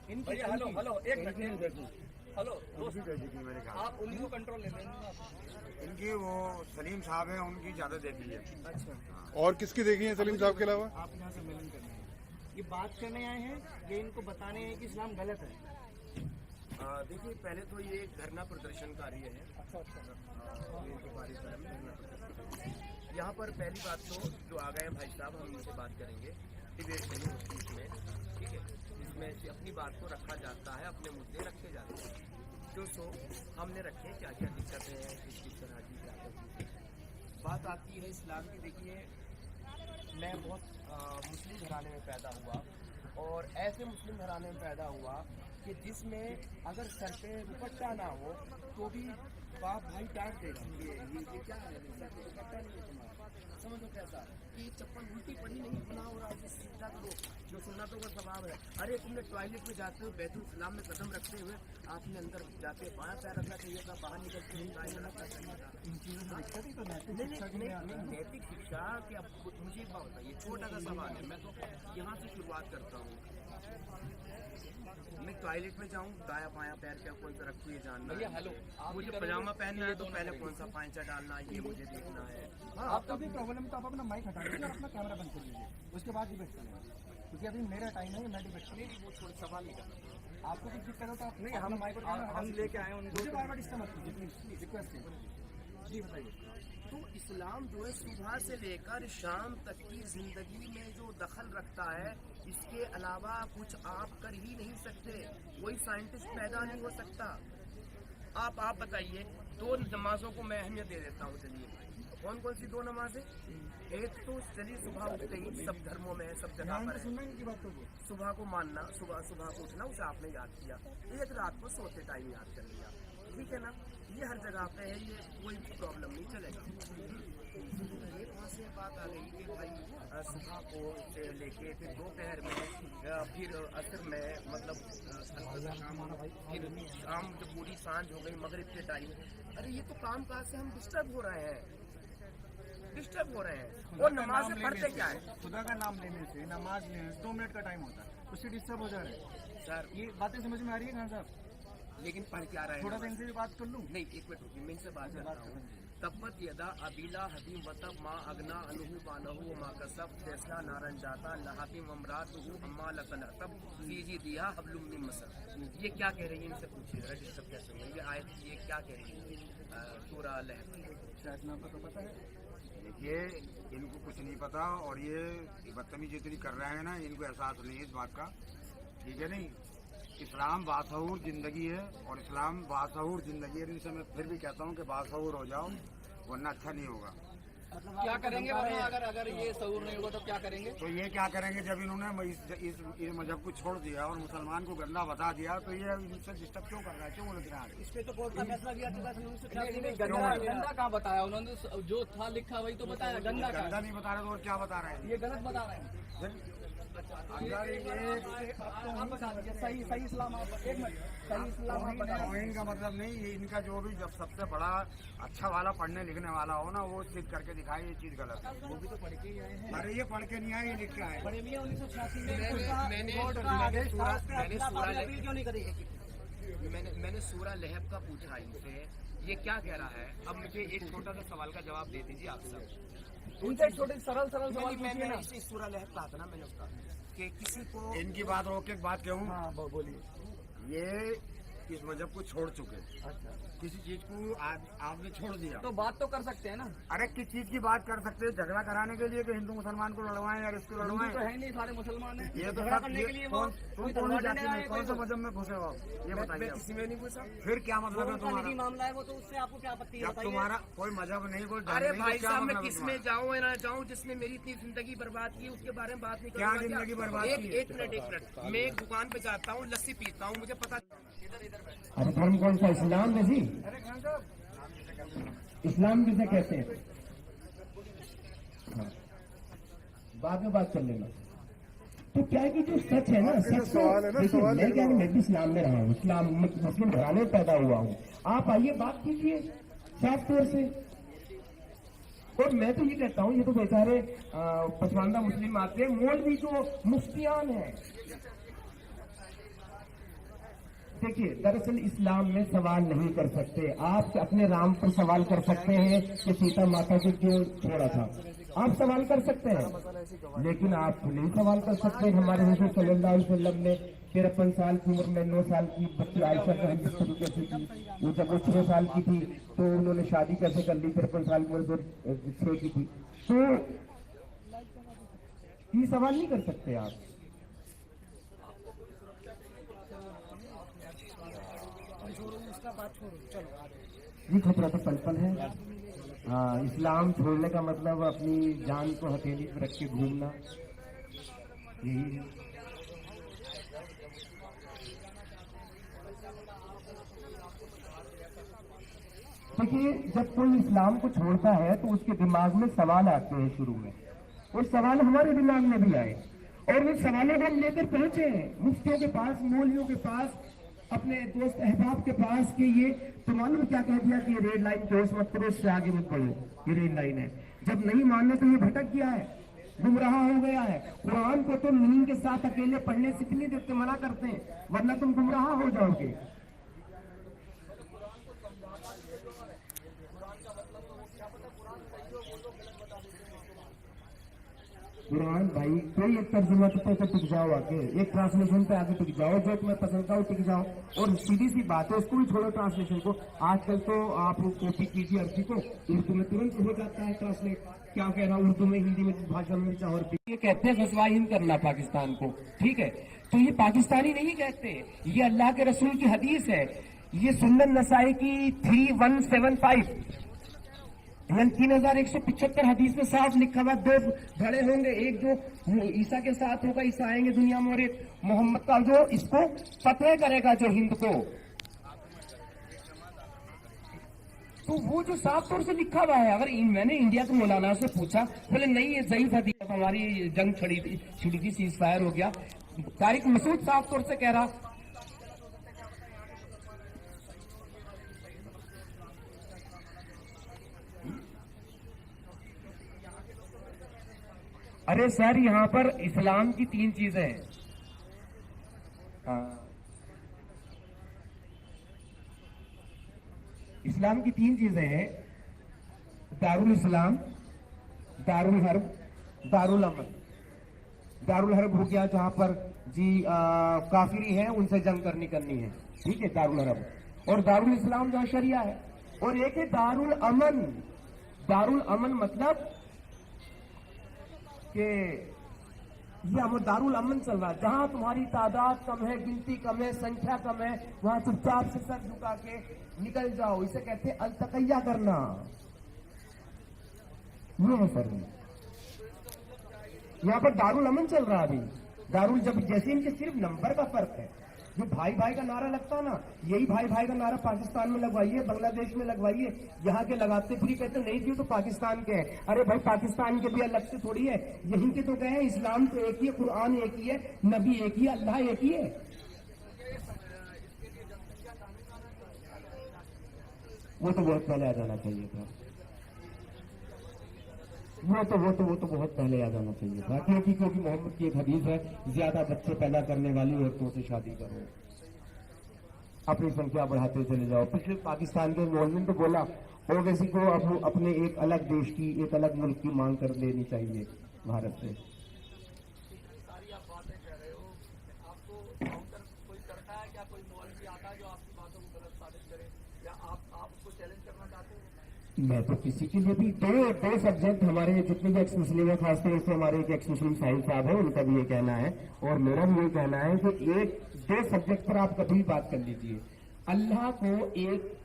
भैया hello hello एक minute hello दोस्त, मेरे ख्याल आप उन्हीं को कंट्रोल ले लेंगे। इनकी वो सलीम साहब है, उनकी ज्यादा देखी है। अच्छा, और किसकी देखी है सलीम साहब के अलावा? आप यहाँ से मिलन करने हैं, ये बात करने आए हैं, ये इनको बताने हैं कि इस्लाम गलत है। देखिए, पहले तो ये धरना प्रदर्शनकारी है। अच्छा यहाँ पर पहली बात तो जो आ गए भाई साहब, हम इनसे बात करेंगे, डिबेट नहीं होती इसमें, ठीक है। इसमें से अपनी बात को रखा जाता है, अपने मुद्दे रखे जाते हैं, जो सो हमने रखे, क्या क्या दिक्कतें हैं, किस तरह की क्या क्या बात आती है इस्लाम की। देखिए, मैं बहुत मुस्लिम घराने में पैदा हुआ, और ऐसे मुस्लिम घराने में पैदा हुआ कि जिसमें अगर सर पे दुपट्टा ना हो तो भी बाप भाई डांट देगा, ये क्या है, दुपट्टा नहीं है तुम्हारा, समझो कैसा कि चप्पल उल्टी पड़ी नहीं बना हो रहा है, सीधा करो, जो सुन्नतों का स्वभाव है। अरे तुमने टॉयलेट में जाते हुए बैतुल सलाम में कदम रखते हुए आपने अंदर जाके बायां पैर रखना चाहिए था, बाहर निकलते हुए नैतिक शिक्षा कि अब मुझे एक बात बताइए, छोटा सा सवाल है, मैं तो यहाँ से शुरुआत करता हूँ। मैं टॉयलेट में जाऊँ, दाया बाया पैर क्या कौन सा रखूँ ये जानना है। हेलो, मुझे पजामा पहनना है तो पहले कौन सा पांचा डालना है ये मुझे देखना है। हाँ, आपका भी प्रॉब्लम है तो आप अपना माइक हटा लीजिए और अपना कैमरा बंद कर लीजिए, उसके बाद डिबेट करेंगे, क्योंकि अभी मेरा टाइम है, मैं डिबेट करूँगी। वो थोड़ा सवाल नहीं करना, आपको कुछ दिक्कत हो तो आप नहीं, हम माइक हम लेके आए हैं, मुझे बार बार डिस्टर्ब मत कीजिए प्लीज, रिक्वेस्ट है। जी बताइए। तो इस्लाम जो है सुबह से लेकर शाम तक की जिंदगी में जो दखल रखता है, इसके अलावा कुछ आप कर ही नहीं सकते, कोई साइंटिस्ट पैदा नहीं हो सकता। आप बताइए, दो नमाजों को मैं अहमियत दे देता हूँ। चलिए, कौन कौन सी दो नमाजें? एक तो चलिए सुबह उठते ही सब धर्मों में सब जगह पर है, सुबह को मानना, सुबह को उठना, उसे आपने याद किया। एक रात को सोते टाइम याद कर लिया, ठीक है ना, ये हर जगह पे है, ये कोई प्रॉब्लम नहीं चलेगा। एक वहाँ से बात आ गई कि भाई सुबह को से लेके फिर दोपहर में, फिर असर में, मतलब फिर शाम जब पूरी सांझ हो गई मगरिब के टाइम, अरे ये तो काम काज से हम डिस्टर्ब हो रहे हैं। और नमाज पढ़ते क्या है? खुदा का नाम लेने से, नमाज लेने से 2 मिनट का टाइम होता है, उससे डिस्टर्ब हो जा रहे हैं। सर ये बातें समझ में आ रही है खान साहब? लेकिन पढ़ क्या रहे हैं? थोड़ा सा इनसे भी बात कर लूँ? नहीं, एक मिनट रुकिए, मैं इनसे बात करता हूँ। तब्बत यदा अबीला हबीम वतब माँ अगना अनुहु बानहु माँ कसब फैसला नारन जाता लहाबिम अमरात अम्मा लसना तब सीजी दिया हबलुम मिन मसर। ये क्या कह रही है, इनसे पूछिए जरा, डिस्टर्ब कैसे हुई ये आयत, ये क्या कह रही है सूरह लहब? शायद में आपको तो पता है। देखिए, इनको कुछ नहीं पता, और ये बदतमीजी जितनी कर रहे हैं ना, इनको एहसास नहीं है इस बात का, ठीक है। नहीं, इस्लाम बाशऊर जिंदगी है, और इस्लाम बाशऊर जिंदगी है। इनसे मैं फिर भी कहता हूँ कि बाशऊर हो जाओ, वरना अच्छा नहीं होगा। क्या करेंगे अगर ये शऊर नहीं होगा तो क्या करेंगे? तो ये क्या करेंगे, जब इन्होंने इस मजहब को छोड़ दिया और मुसलमान को गंदा बता दिया, तो ये इनसे डिस्टर्ब क्यों कर रहा है, क्यों उलझ रहा है? इस पे तो कोर्ट का फैसला दिया गंदा कहाँ बताया उन्होंने, जो था लिखा वही तो बताया, गंदा नहीं बता रहे तो और क्या बता रहे हैं? ये गलत बता रहे हैं। अगर ये सही इस्लाम, आप एक मिनट, सही इस्लाम तौहीन का मतलब नहीं, ये इनका जो भी जब सबसे बड़ा अच्छा वाला पढ़ने लिखने वाला हो ना, वो सिद्ध करके दिखाए ये चीज गलत है। वो भी तो पढ़ के ही आए हैं। अरे ये पढ़ के नहीं आए, ये लिख के आए। बड़े मियां 1986 मैंने सूरह लहब का पूछा इनसे, ये क्या कह रहा है। अब मुझे एक छोटा सा सवाल का जवाब दे दीजिए आप सब। उनसे छोटे सरल सवाल मैंने इसी सूरह लहब कहा था ना मैंने उसका, कि किसी को इनकी बात रोक के एक बात कहूँ, हाँ बोलिए। ये इस मजहब को छोड़ चुके, अच्छा, किसी चीज को आपने छोड़ दिया तो बात तो कर सकते हैं ना। अरे किस चीज की बात कर सकते हैं? झगड़ा कराने के लिए कि हिंदू मुसलमान को लड़वाएं या इसको लड़वाएं? तो है नहीं, सारे मुसलमान हैं। ये तो झगड़ा सब करने के लिए वो कौन सी जाति में, कौन से मजहब में घुसे हो, ये बताइए। किसी में नहीं घुसा। फिर क्या मतलब है तुम्हारा? मामला है वो, तो उससे आपको क्या आपत्ति है? जब तुम्हारा कोई मजहब नहीं, कोई अरे धर्म नहीं, भाई तो क्या साहब, मैं मतलब है किस में तुम्हारा? जाऊँ या ना जाऊँ, जिसने मेरी इतनी जिंदगी बर्बाद की उसके बारे में बात नहीं क्या करूँगा। जिंदगी बर्बाद की? एक मिनट, मैं एक दुकान पे जाता हूँ, लस्सी पीता हूँ, मुझे पता। अरे धर्म कौन सा? इस्लाम है जी। अरे खान साहब, इस्लाम किसे कहते हैं? हाँ, बाद में बात कर लेना। तो क्या है कि जो सच है ना, सच तो देखिए, मैं क्या, मैं भी इस्लाम में रहा हूँ, इस्लाम मुस्लिम घराने में पैदा हुआ हूँ। आप आइए बात कीजिए साफ तौर से। और मैं तो ये कहता हूँ, ये तो बेचारे पसमानदा मुस्लिम आते हैं, मौलवी जो मुफ्तियान है, देखिए, दरअसल इस्लाम में सवाल नहीं कर सकते। आप अपने राम पर सवाल कर सकते हैं कि सीता माता को क्यों छोड़ा था, आप सवाल कर सकते हैं, लेकिन आप नहीं सवाल कर सकते हमारे हुजूर सल्लल्लाहु अलैहि वसल्लम ने 53 साल की उम्र में 9 साल की बच्ची आयशा का जिस तरीके से की, वो जब वो 6 साल की थी तो उन्होंने शादी कैसे कर ली, 53 साल की उम्र 6 की थी, तो ये सवाल नहीं कर सकते आप। ये खतरा तो पल पल है। हाँ, इस्लाम छोड़ने का मतलब अपनी जान को हथेली पर रख के घूमना, यही है। देखिए, जब कोई इस्लाम को छोड़ता है तो उसके दिमाग में सवाल आते हैं शुरू में, और सवाल हमारे दिमाग में भी आए, और वो सवालों को हम लेकर पहुंचे मुफ्तियों के पास, मौलवियों के पास, अपने दोस्त अहबाब के पास कि ये तो मालूम क्या कह दिया कि ये रेड लाइन क्रॉस मत करो, इससे आगे मत बढ़ो, ये रेड लाइन है। जब नहीं मानने तो ये भटक गया है, गुमराह हो गया है। कुरान को तो नींद के साथ अकेले पढ़ने से इतनी देर मना करते हैं, वरना तुम गुमराह हो जाओगे। कुरान भाई कोई एक तर्जुमा पे तो टिक जाओ, आके एक ट्रांसलेशन पे आगे टिक जाओ, जो तुम्हें पसंद का वो टिक जाओ, और सीधी सी बात है, उसको भी छोड़ो ट्रांसलेशन को। आजकल तो आप कॉपी कीजिए अरबी को, उर्दू में तुरंत हो जाता है ट्रांसलेट, क्या कह रहा, उर्दू में, हिंदी में, जिस भाषा में चाहो। ये कहते हैं गज़वा हिंद करना पाकिस्तान को, ठीक है, तो ये पाकिस्तानी नहीं कहते, ये अल्लाह के रसूल की हदीस है। ये सुन्नन नसाई की 3175 3175 हदीस में साफ लिखा हुआ, 2 बड़े होंगे, एक जो ईसा के साथ होगा, ईसा आएंगे दुनिया में, और एक मोहम्मद का जो इसको फतह करेगा, जो हिंद को। तो वो जो साफ तौर से लिखा हुआ है, अगर मैंने इंडिया के मौलाना से पूछा, बोले नहीं ये ज़ईफ़ हदीस, हमारी जंग छिड़ी थी, सीज फायर हो गया। तारिक मसूद साफ तौर से कह रहा, अरे सर यहाँ पर इस्लाम की 3 चीजें हैं। इस्लाम की 3 चीजें हैं, दारुल इस्लाम, दारुल हर्ब, दारुल अमन। दारुल हर्ब हो गया जहां पर जी काफिरी हैं, उनसे जंग करनी है, ठीक है, दारुल हर्ब। और दारुल इस्लाम जहां शरिया है, और एक है दारुल अमन। दारुल अमन मतलब कि ये दारुल अमन चल रहा है, जहां तुम्हारी तादाद कम है, गिनती कम है, संख्या कम है, वहां चुपचाप से सर झुका के निकल जाओ। इसे कहते हैं अलतकैया करना। ये है सर, यहाँ पर दारुल अमन चल रहा है अभी। दारुल जब जैसे इनके सिर्फ नंबर का फर्क है, जो भाई भाई का नारा लगता ना, यही भाई भाई का नारा पाकिस्तान में लगवाइए, बांग्लादेश में लगवाइए, यहाँ के लगाते फिर कहते नहीं जी तो पाकिस्तान के हैं। अरे भाई पाकिस्तान के भी अलग से थोड़ी है, यहीं के तो गए हैं। इस्लाम तो एक ही है, कुरान एक ही है, नबी एक ही है, अल्लाह एक ही है। वो तो बहुत पहले आ जाना चाहिए था, वो तो बहुत पहले आ जाना चाहिए था, क्योंकि मोहम्मद की एक हदीस है, ज्यादा बच्चे पैदा करने वाली औरतों से शादी करो, अपनी संख्या बढ़ाते चले जाओ। पिछले पाकिस्तान के गवर्नमेंट तो बोला ओवैसी को अब अपने एक अलग देश की, एक अलग मुल्क की मांग कर लेनी चाहिए भारत से। मैं तो किसी के लिए भी दो सब्जेक्ट, हमारे जितने भी एक्स मुस्लिम है, खासतौर से हमारे एक एक्स मुस्लिम साहिब साहब है, उनका भी ये कहना है और मेरा भी ये कहना है कि 1-2 सब्जेक्ट पर आप कभी बात कर लीजिए। अल्लाह को एक